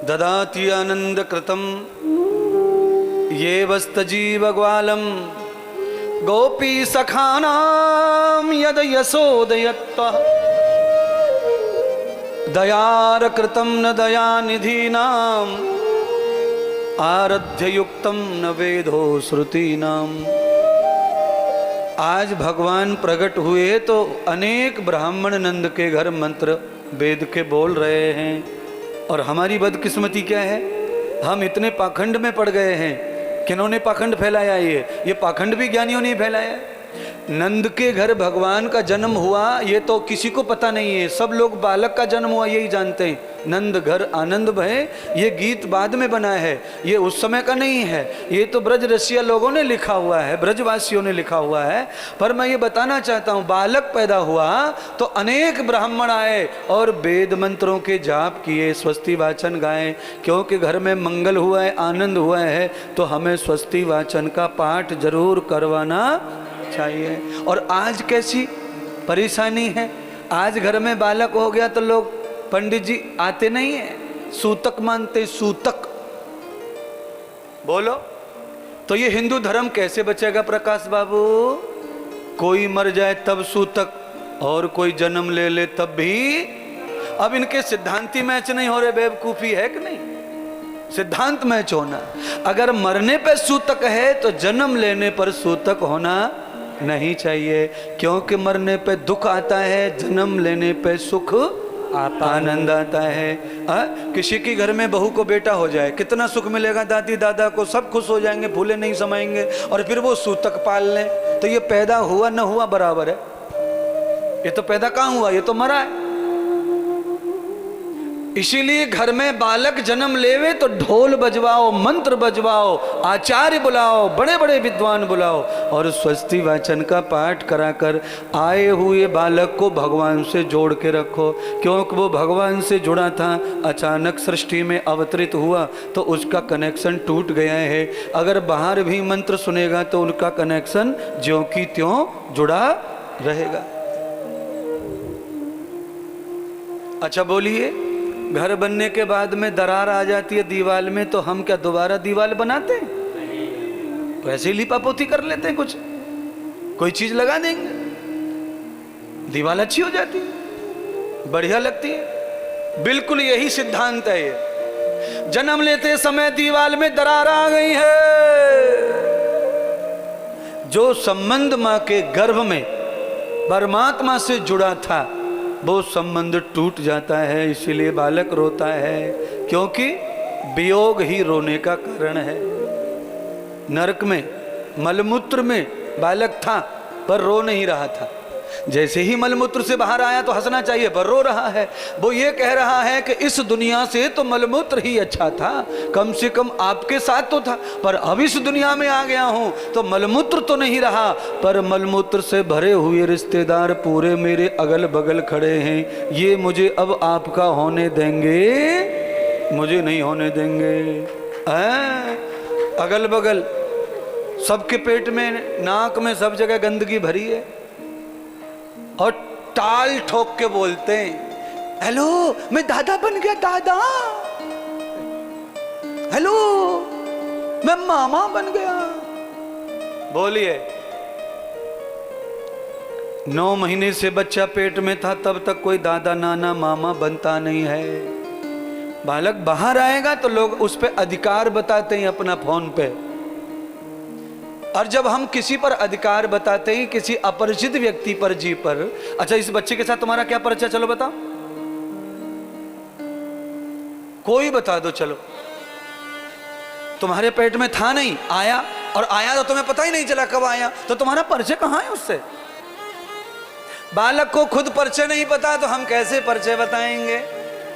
ददाति आनंद कृतम ये वस्तजीव ग्वालम गोपी सखानाम यद यशोदयत्तः दयार कृतम न दयानिधीनाम आराध्य युक्तम न वेदो श्रुतीनाम। आज भगवान प्रकट हुए तो अनेक ब्राह्मण नंद के घर मंत्र वेद के बोल रहे हैं, और हमारी बदकिस्मती क्या है, हम इतने पाखंड में पड़ गए हैं। किन्होंने पाखंड फैलाया? ये पाखंड भी ज्ञानियों ने फैलाया। नंद के घर भगवान का जन्म हुआ ये तो किसी को पता नहीं है, सब लोग बालक का जन्म हुआ यही जानते हैं। नंद घर आनंद भय ये गीत बाद में बना है, ये उस समय का नहीं है, ये तो ब्रज रसिया लोगों ने लिखा हुआ है, ब्रजवासियों ने लिखा हुआ है। पर मैं ये बताना चाहता हूँ, बालक पैदा हुआ तो अनेक ब्राह्मण आए और वेद मंत्रों के जाप किए, स्वस्ति वाचन गाए, क्योंकि घर में मंगल हुआ है, आनंद हुआ है, तो हमें स्वस्ति वाचन का पाठ जरूर करवाना चाहिए। और आज कैसी परेशानी है, आज घर में बालक हो गया तो लोग पंडित जी आते नहीं है, सूतक मानते, सूतक बोलो। तो ये हिंदू धर्म कैसे बचेगा प्रकाश बाबू? कोई मर जाए तब सूतक और कोई जन्म ले ले तब भी। अब इनके सिद्धांती मैच नहीं हो रहे, बेवकूफी है कि नहीं? सिद्धांत मैच होना, अगर मरने पे सूतक है तो जन्म लेने पर सूतक होना नहीं चाहिए, क्योंकि मरने पे दुख आता है, जन्म लेने पे सुख आता, आनंद आता है। किसी के घर में बहू को बेटा हो जाए, कितना सुख मिलेगा दादी दादा को, सब खुश हो जाएंगे, फूले नहीं समाएंगे, और फिर वो सूतक पाल लें, तो ये पैदा हुआ न हुआ बराबर है। ये तो पैदा कहाँ हुआ, ये तो मरा है। इसीलिए घर में बालक जन्म लेवे तो ढोल बजवाओ, मंत्र बजवाओ, आचार्य बुलाओ, बड़े बड़े विद्वान बुलाओ, और स्वस्ति वाचन का पाठ कराकर आए हुए बालक को भगवान से जोड़ के रखो, क्योंकि वो भगवान से जुड़ा था, अचानक सृष्टि में अवतरित हुआ तो उसका कनेक्शन टूट गया है। अगर बाहर भी मंत्र सुनेगा तो उनका कनेक्शन ज्यों की त्यों जुड़ा रहेगा। अच्छा बोलिए, घर बनने के बाद में दरार आ जाती है दीवार में, तो हम क्या दोबारा दीवार बनाते हैं? तो ऐसे ही लिपापोती कर लेते हैं, कुछ कोई चीज लगा देंगे, दीवार अच्छी हो जाती है, बढ़िया लगती है। बिल्कुल यही सिद्धांत है। ये जन्म लेते समय दीवार में दरार आ गई है, जो संबंध मां के गर्भ में परमात्मा से जुड़ा था वो संबंध टूट जाता है। इसीलिए बालक रोता है, क्योंकि वियोग ही रोने का कारण है। नरक में मलमूत्र में बालक था पर रो नहीं रहा था, जैसे ही मलमूत्र से बाहर आया तो हंसना चाहिए, पर रो रहा है। वो ये कह रहा है कि इस दुनिया से तो मलमूत्र ही अच्छा था, कम से कम आपके साथ तो था, पर अब इस दुनिया में आ गया हूं तो मलमूत्र तो नहीं रहा, पर मलमूत्र से भरे हुए रिश्तेदार पूरे मेरे अगल बगल खड़े हैं, ये मुझे अब आपका होने देंगे? मुझे नहीं होने देंगे। अगल बगल सबके पेट में, नाक में, सब जगह गंदगी भरी है, और टाल ठोक के बोलते हैं, हेलो मैं दादा बन गया, दादा, हेलो मैं मामा बन गया। बोलिए, 9 महीने से बच्चा पेट में था तब तक कोई दादा नाना मामा बनता नहीं है। बालक बाहर आएगा तो लोग उस पर अधिकार बताते हैं अपना फोन पे, और जब हम किसी पर अधिकार बताते हैं, किसी अपरिचित व्यक्ति पर, जी पर, अच्छा इस बच्चे के साथ तुम्हारा क्या परिचय, चलो बताओ, कोई बता दो, चलो तुम्हारे पेट में था नहीं, आया, और आया तो तुम्हें पता ही नहीं चला कब आया, तो तुम्हारा परिचय कहां है उससे? बालक को खुद परिचय नहीं पता तो हम कैसे परिचय बताएंगे?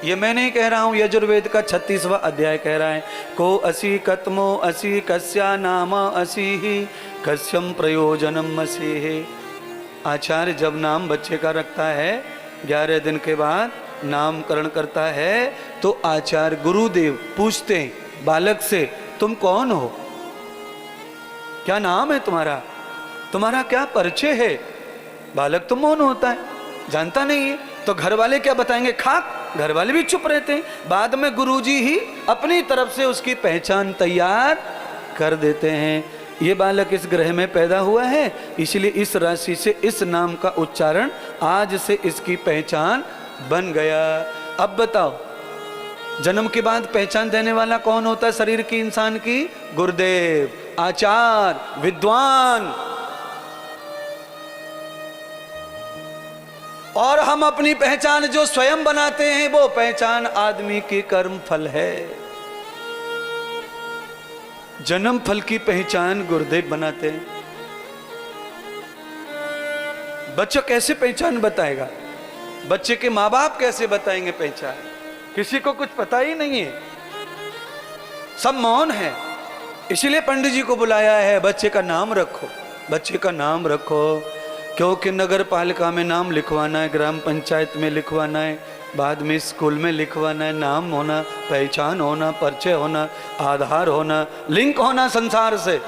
ये मैं नहीं कह रहा हूं, यजुर्वेद का 36वां अध्याय कह रहा है, को असी कत्मो असी कस्या नाम असी ही कस्यम प्रयोजनम असी। आचार्य जब नाम बच्चे का रखता है, 11 दिन के बाद नामकरण करता है, तो आचार्य गुरुदेव पूछते हैं बालक से, तुम कौन हो, क्या नाम है तुम्हारा, तुम्हारा क्या परिचय है? बालक तो मौन होता है, जानता नहीं है, तो घर वाले क्या बताएंगे, खाक घर वाले भी चुप रहते हैं। बाद में गुरुजी ही अपनी तरफ से उसकी पहचान तैयार कर देते हैं। ये बालक इस ग्रह में पैदा हुआ है, इसलिए इस राशि से इस नाम का उच्चारण आज से इसकी पहचान बन गया। अब बताओ, जन्म के बाद पहचान देने वाला कौन होता है शरीर की, इंसान की? गुरुदेव, आचार्य, विद्वान। और हम अपनी पहचान जो स्वयं बनाते हैं, वो पहचान आदमी की कर्म फल है। जन्म फल की पहचान गुरुदेव बनाते हैं। बच्चा कैसे पहचान बताएगा? बच्चे के माँ बाप कैसे बताएंगे पहचान? किसी को कुछ पता ही नहीं है, सब मौन है। इसीलिए पंडित जी को बुलाया है, बच्चे का नाम रखो, बच्चे का नाम रखो। क्योंकि नगर पालिका में नाम लिखवाना है, ग्राम पंचायत में लिखवाना है, बाद में स्कूल में लिखवाना है। नाम होना, पहचान होना, परिचय होना, आधार होना, लिंक होना संसार से।